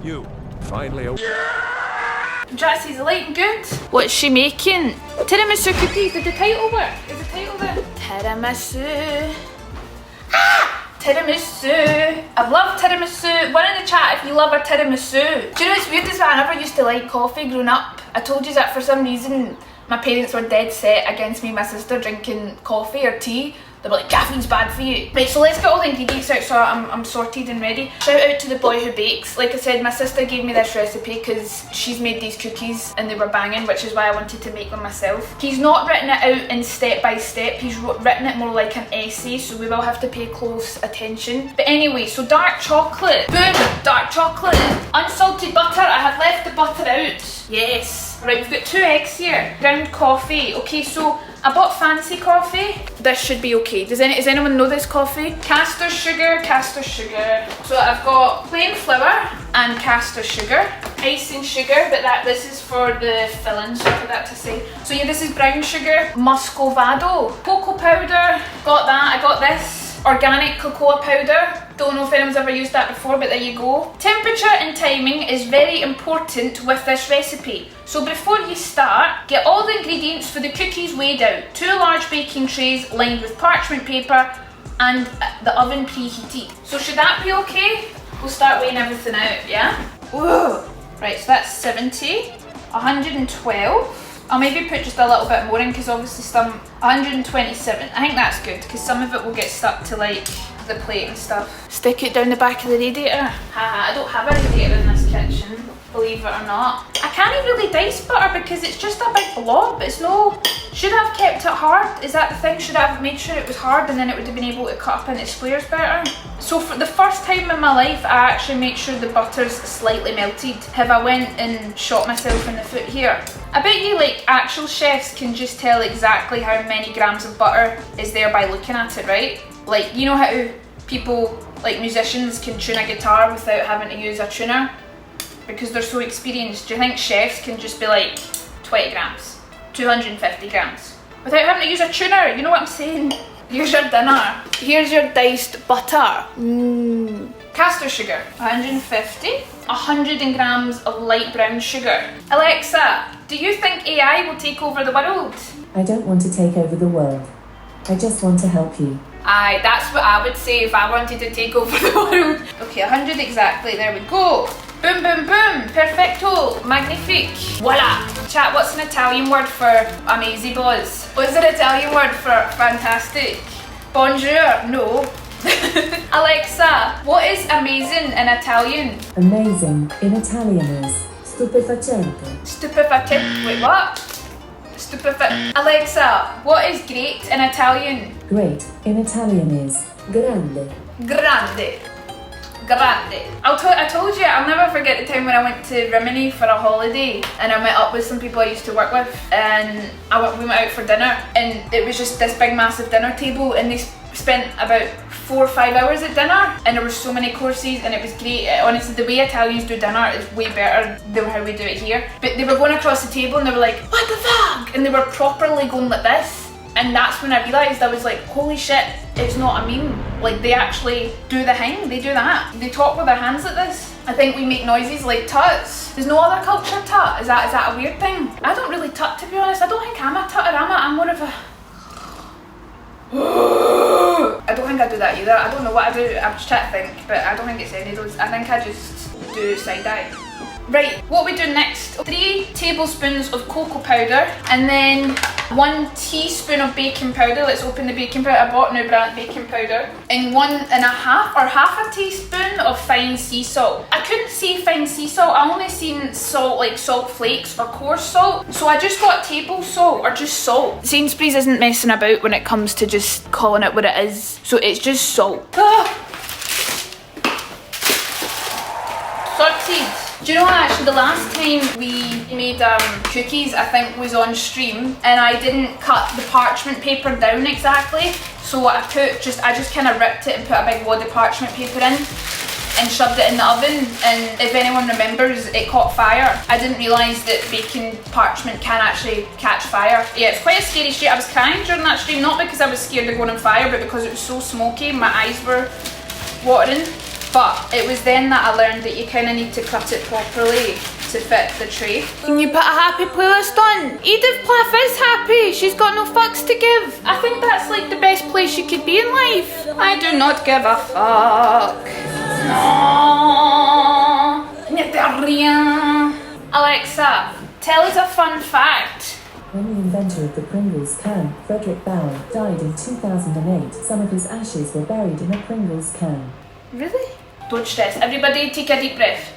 You, finally Jassie's lighting good. What's she making? Tiramisu cookies. Did the title work? Is the title there? Tiramisu. Ah! Tiramisu. I love tiramisu. One in the chat if you love a tiramisu. Do you know what's weird is that I never used to like coffee growing up. I told you that for some reason my parents were dead set against me and my sister drinking coffee or tea. They were like, caffeine's bad for you. Right, so let's get all the ingredients out so I'm sorted and ready. Shout out to the boy who bakes. Like I said, my sister gave me this recipe because she's made these cookies and they were banging, which is why I wanted to make them myself. He's not written it out in step by step. He's written it more like an essay, so we will have to pay close attention. But anyway, so dark chocolate. Boom, dark chocolate. Unsalted butter. I have left the butter out. Yes. Right, we've got 2 eggs here. Ground coffee. Okay, so I bought fancy coffee. This should be okay. Does anyone know this coffee? Castor sugar, castor sugar. So I've got plain flour and castor sugar. Icing sugar, but this is for the filling, so I forgot to say. So yeah, this is brown sugar. Muscovado. Cocoa powder. Got that. I got this. Organic cocoa powder. Don't know if anyone's ever used that before, but there you go. Temperature and timing is very important with this recipe. So before you start, get all the ingredients for the cookies weighed out. 2 large baking trays lined with parchment paper and the oven preheated. So should that be okay? We'll start weighing everything out, yeah? Whoa! Right, so that's 70, 112. I'll maybe put just a little bit more in because obviously 127. I think that's good because some of it will get stuck to like the plate and stuff. Stick it down the back of the radiator. Haha, I don't have a radiator in this kitchen, believe it or not. I can't really dice butter because it's just a big blob. It's no, should I have kept it hard? Is that the thing? Should I have made sure it was hard and then it would have been able to cut up into squares better? So for the first time in my life, I actually make sure the butter's slightly melted. Have I went and shot myself in the foot here? I bet you like actual chefs can just tell exactly how many grams of butter is there by looking at it, right? Like, you know how people, like musicians, can tune a guitar without having to use a tuner? Because they're so experienced. Do you think chefs can just be like 20 grams, 250 grams without having to use a tuner? You know what I'm saying? Here's your dinner. Here's your diced butter. Castor sugar, 150. 100 grams of light brown sugar. Alexa, do you think AI will take over the world? I don't want to take over the world. I just want to help you. Aye, that's what I would say if I wanted to take over the world. Okay, 100 exactly, there we go. Boom, boom, boom, perfecto, magnifique. Voila. Chat, what's an Italian word for amazing, boss? What's an Italian word for fantastic? Bonjour, no. Alexa, what is amazing in Italian? Amazing in Italian is stupefacente. Stupefacente, wait, what? Alexa, what is great in Italian? Great in Italian is grande. Grande. Grande. I told you, I'll never forget the time when I went to Rimini for a holiday and I met up with some people I used to work with and we went out for dinner and it was just this big massive dinner table and they spent about 4 or 5 hours at dinner and there were so many courses and it was great. Honestly, the way Italians do dinner is way better than how we do it here. But they were going across the table and they were like, what the fuck? And they were properly going like this. And that's when I realised, I was like, holy shit, it's not a meme. Like, they actually do the thing, they do that. They talk with their hands like this. I think we make noises like tuts. There's no other culture tut. Is that a weird thing? I don't really tut, to be honest. I don't think I'm a tutter, I'm more of a... I don't think I do that either. I don't know what I do, I'm just trying to think, but I don't think it's any of those. I think I just do side eye. Right, what we do next, 3 tablespoons of cocoa powder and then 1 teaspoon of baking powder. Let's open the baking powder. I bought new brand baking powder. And 1.5 or half a teaspoon of fine sea salt. I couldn't see fine sea salt, I only seen salt like salt flakes or coarse salt. So I just got table salt or just salt. Sainsbury's isn't messing about when it comes to just calling it what it is. So it's just salt. Sorted. Do you know what, actually the last time we made cookies I think was on stream and I didn't cut the parchment paper down exactly, so what I just kind of ripped it and put a big wad of parchment paper in and shoved it in the oven, and if anyone remembers, it caught fire. I didn't realise that baking parchment can actually catch fire. Yeah, it's quite a scary stream. I was crying during that stream, not because I was scared of going on fire, but because it was so smoky, my eyes were watering. But it was then that I learned that you kind of need to cut it properly to fit the tray. Can you put a happy playlist on? Edith Plath is happy. She's got no fucks to give. I think that's like the best place you could be in life. I do not give a fuck. No. Alexa, tell us a fun fact. When the inventor of the Pringles can, Frederick Bauer, died in 2008, some of his ashes were buried in a Pringles can. Really? Don't stress. Everybody take a deep breath.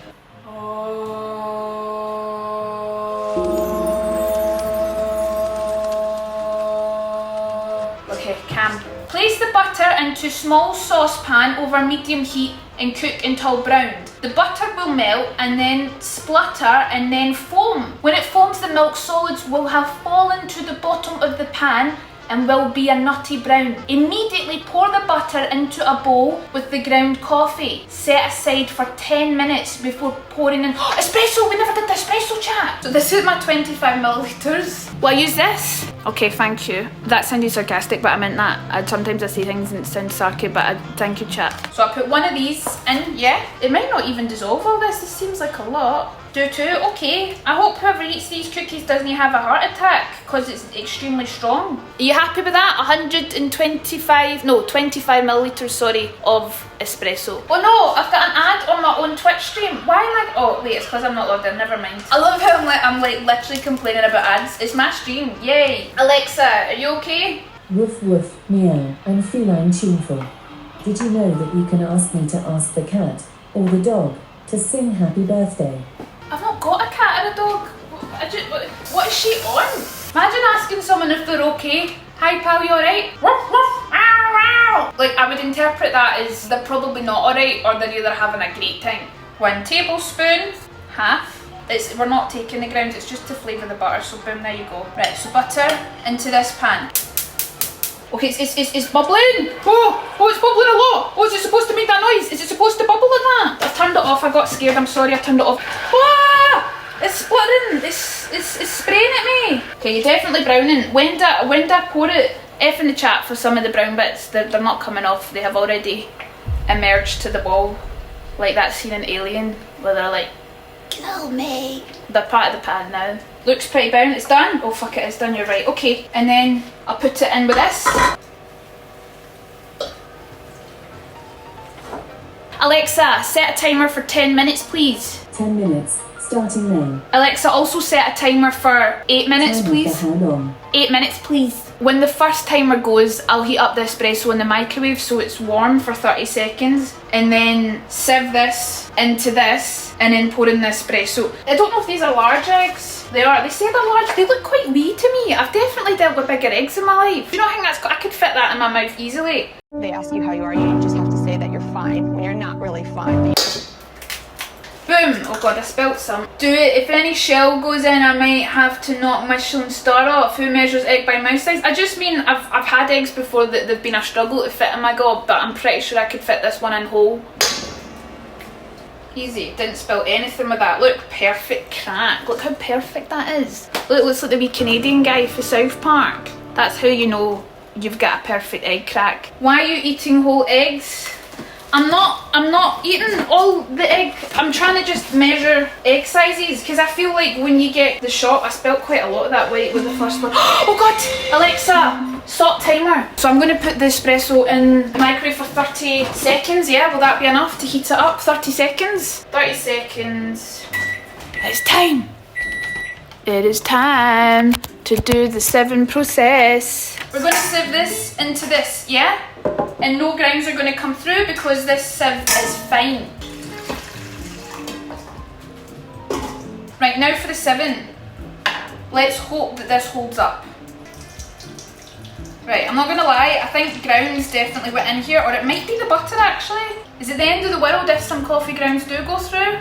Okay, Cam. Place the butter into small saucepan over medium heat and cook until browned. The butter will melt and then splutter and then foam. When it foams, the milk solids will have fallen to the bottom of the pan and will be a nutty brown. Immediately pour the butter into a bowl with the ground coffee. Set aside for 10 minutes before pouring in. Espresso! We never did the espresso chat! So this is my 25 millilitres. Will I use this? Okay, thank you. That sounded sarcastic, but I meant that. Sometimes I say things and it sounds sarky, but thank you, chat. So I put one of these in, yeah. It might not even dissolve all this. This seems like a lot. Do two, okay. I hope whoever eats these cookies doesn't have a heart attack because it's extremely strong. Are you happy with that? 25 millilitres, sorry, of espresso. Oh no, I've got an ad on my own Twitch stream. Why am I? Oh wait, it's because I'm not logged in, never mind. I love how I'm like literally complaining about ads. It's my stream, yay. Alexa, are you okay? Woof woof, meow, and feline tuneful. Did you know that you can ask me to ask the cat, or the dog, to sing happy birthday? I've not got a cat or a dog. What is she on? Imagine asking someone if they're okay. Hi pal, you alright? Like, I would interpret that as they're probably not alright or they're either having a great time. 1 tablespoon, half. We're not taking the grounds, it's just to flavour the butter, so boom, there you go. Right, so butter into this pan. Okay, it's bubbling! Oh, it's bubbling a lot! Oh, is it supposed to make that noise? Is it supposed to bubble like that? I've turned it off, I got scared, I'm sorry, I turned it off. Ah! It's splitting! It's spraying at me! Okay, you're definitely browning. When do I pour it? F in the chat for some of the brown bits. They're not coming off, they have already emerged to the wall. Like that scene in Alien, where they're like, kill me. They're part of the pan now. Looks pretty brown, it's done. Oh fuck it, it's done, you're right. Okay, and then I'll put it in with this. Alexa, set a timer for 10 minutes please. 10 minutes, starting now. Alexa, also set a timer for 8 minutes please. For how long? 8 minutes please. When the first timer goes, I'll heat up the espresso in the microwave so it's warm for 30 seconds and then sieve this into this and then pour in the espresso. I don't know if these are large eggs. They are. They say they're large. They look quite wee to me. I've definitely dealt with bigger eggs in my life. You don't think I could fit that in my mouth easily? They ask you how you are, you just have to say that you're fine when you're not really fine. Boom! Oh god, I spilt some. Do it. If any shell goes in, I might have to knock Michelin star off. Who measures egg by mouth size? I just mean I've had eggs before that they've been a struggle to fit in my gob, but I'm pretty sure I could fit this one in whole. Easy, didn't spill anything with that. Look, perfect crack. Look how perfect that is. Look, it looks like the wee Canadian guy for South Park. That's how you know you've got a perfect egg crack. Why are you eating whole eggs? I'm not eating all the egg. I'm trying to just measure egg sizes because I feel like when you get the shot, I spelt quite a lot of that way with the first one. Oh god! Alexa, stop timer. So I'm going to put the espresso in the microwave for 30 seconds. Yeah, will that be enough to heat it up? 30 seconds? 30 seconds. It's time. It is time to do the sieving process. We're going to sieve this into this, yeah? And no grounds are going to come through because this sieve is fine. Right, now for the sieving. Let's hope that this holds up. Right, I'm not going to lie, I think grounds definitely went in here, or it might be the butter actually. Is it the end of the world if some coffee grounds do go through?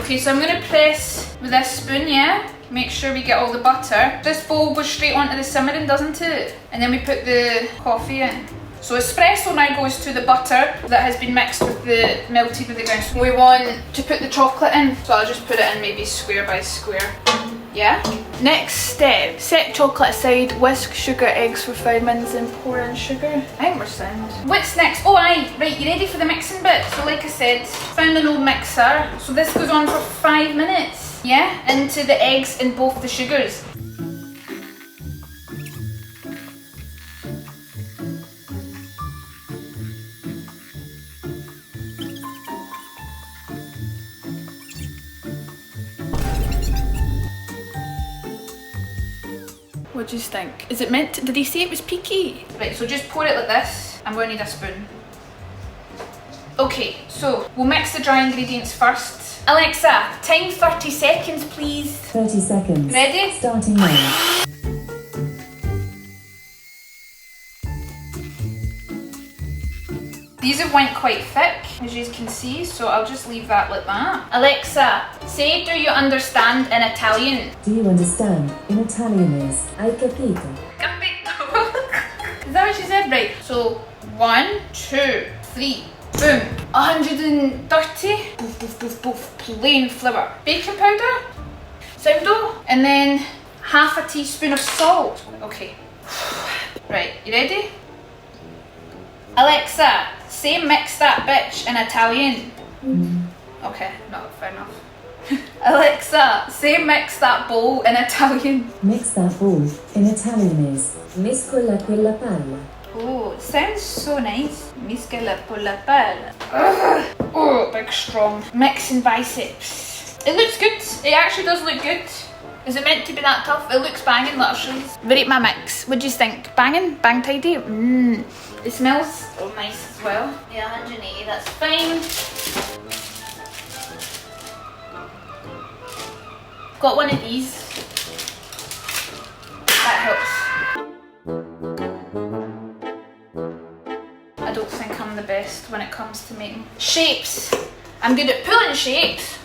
Okay, so I'm going to press with this spoon, yeah? Make sure we get all the butter. This bowl goes straight onto the simmering, doesn't it? And then we put the coffee in. So espresso now goes to the butter that has been mixed with melted with the grounds. We want to put the chocolate in, so I'll just put it in maybe square by square. Yeah? Next step, set chocolate aside, whisk sugar, eggs for 5 minutes, and pour in sugar. I think we're sound. What's next? Oh aye, right, you ready for the mixing bit? So like I said, found an old mixer. So this goes on for 5 minutes. Yeah? Into the eggs and both the sugars. What do you think? Is it meant to, did he say it was peaky? Right, so just pour it like this. I'm going to need a spoon. Okay, so we'll mix the dry ingredients first. Alexa, time 30 seconds please. 30 seconds. Ready? Starting now. These have went quite thick, as you can see, so I'll just leave that like that. Alexa, say do you understand in Italian? Do you understand? In Italian is hai capito. Capito. Is that what she said? Right, so 1, 2, 3, boom. 130, boof, boof, boof, boof, plain flour. Baking powder, sourdough, and then half a teaspoon of salt. Okay. Right, you ready? Alexa, say mix that bitch in Italian. Okay, no, fair enough. Alexa, say mix that bowl in Italian. Mix that bowl. In Italian is mescola quella palla. Oh, it sounds so nice. Mescola quella palla. Ugh. Oh, big strong. Mixing biceps. It looks good. It actually does look good. Is it meant to be that tough? It looks banging, let us show you. Rate my mix. What do you think? Banging? Bang tidy? Mmm. It smells nice as well. Yeah, 180, that's fine. Got one of these. That helps. I don't think I'm the best when it comes to making shapes. I'm good at pulling shapes.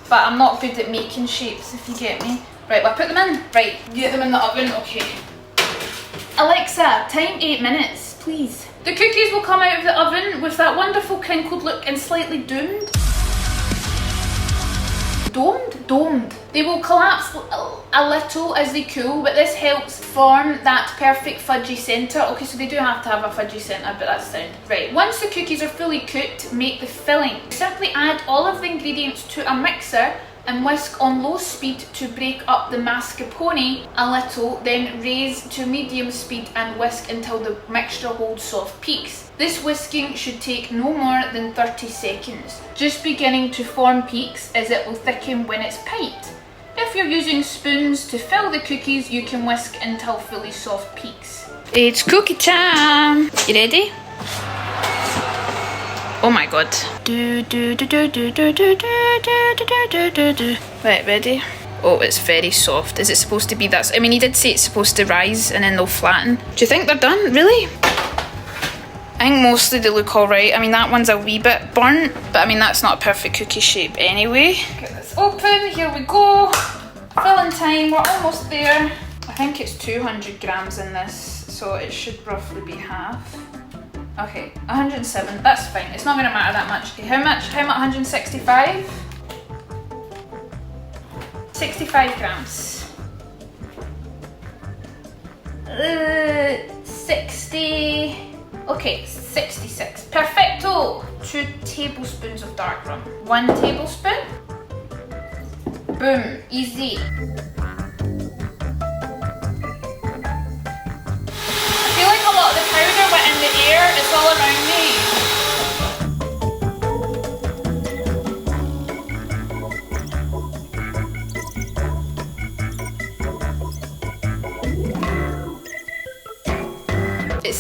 But I'm not good at making shapes, if you get me. Right, well, I put them in. Right, get them in the oven, okay. Alexa, time 8 minutes, please. The cookies will come out of the oven with that wonderful crinkled look and slightly domed. Domed. They will collapse a little as they cool, but this helps form that perfect fudgy centre. Okay, so they do have to have a fudgy centre, but that's sound. Right, once the cookies are fully cooked, make the filling. Simply add all of the ingredients to a mixer and whisk on low speed to break up the mascarpone a little, then raise to medium speed and whisk until the mixture holds soft peaks. This whisking should take no more than 30 seconds, just beginning to form peaks as it will thicken when it's piped. If you're using spoons to fill the cookies, you can whisk until fully soft peaks. It's cookie time! You ready? Oh my god. Right, ready? Oh, it's very soft. Is it supposed to be that? I mean, he did say it's supposed to rise and then they'll flatten. Do you think they're done? Really? I think mostly they look alright. I mean, that one's a wee bit burnt, but I mean, that's not a perfect cookie shape anyway. Get this open, here we go. Filling time, we're almost there. I think it's 200 grams in this, so it should roughly be half. Okay, 107, that's fine. It's not gonna matter that much. Okay, how much? 165? 65 grams. 60. Okay, 66. Perfecto! 2 tablespoons of dark rum. 1 tablespoon. Boom, easy. I feel like a lot of the powder went in the air, it's all around me.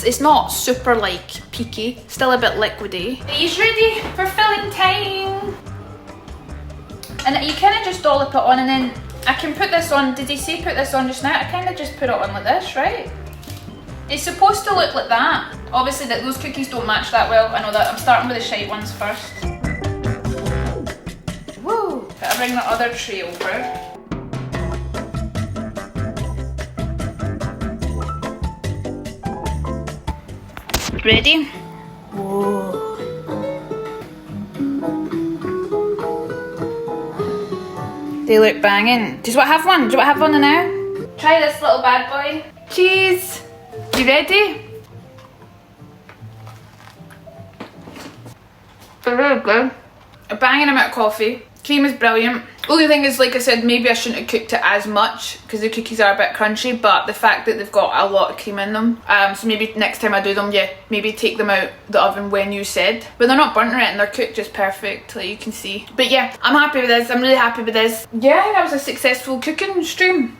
It's not super like peaky, still a bit liquidy. Are you ready for filling time? And you kind of just dollop it on and then I can put this on, did he say put this on just now? I kind of just put it on like this, right? It's supposed to look like that. Obviously those cookies don't match that well, I know that. I'm starting with the shite ones first. Woo! Gotta bring the other tray over. Ready? Whoa. They look banging. Do you want to have one? Do you want to have one now? Try this little bad boy. Cheese. You ready? They're really good. A banging amount of coffee. Cream is brilliant. Only thing is, like I said, maybe I shouldn't have cooked it as much because the cookies are a bit crunchy, but the fact that they've got a lot of cream in them, so maybe next time I do them, yeah, maybe take them out the oven when you said. But they're not burnt or anything, they're cooked just perfectly, you can see. But yeah, I'm happy with this, I'm really happy with this. Yeah, I think that was a successful cooking stream.